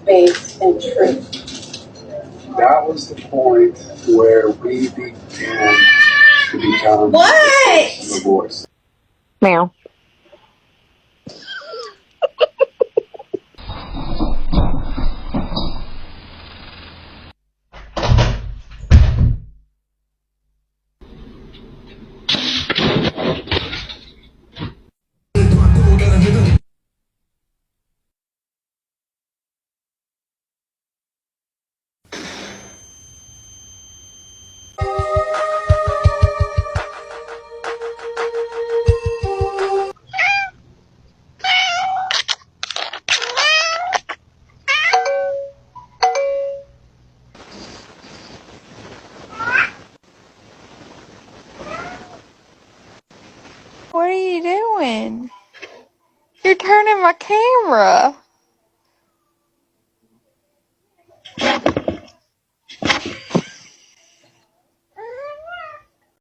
faith, and truth. That was the point where we began to become the voice. Meow. What are you doing? You're turning my camera.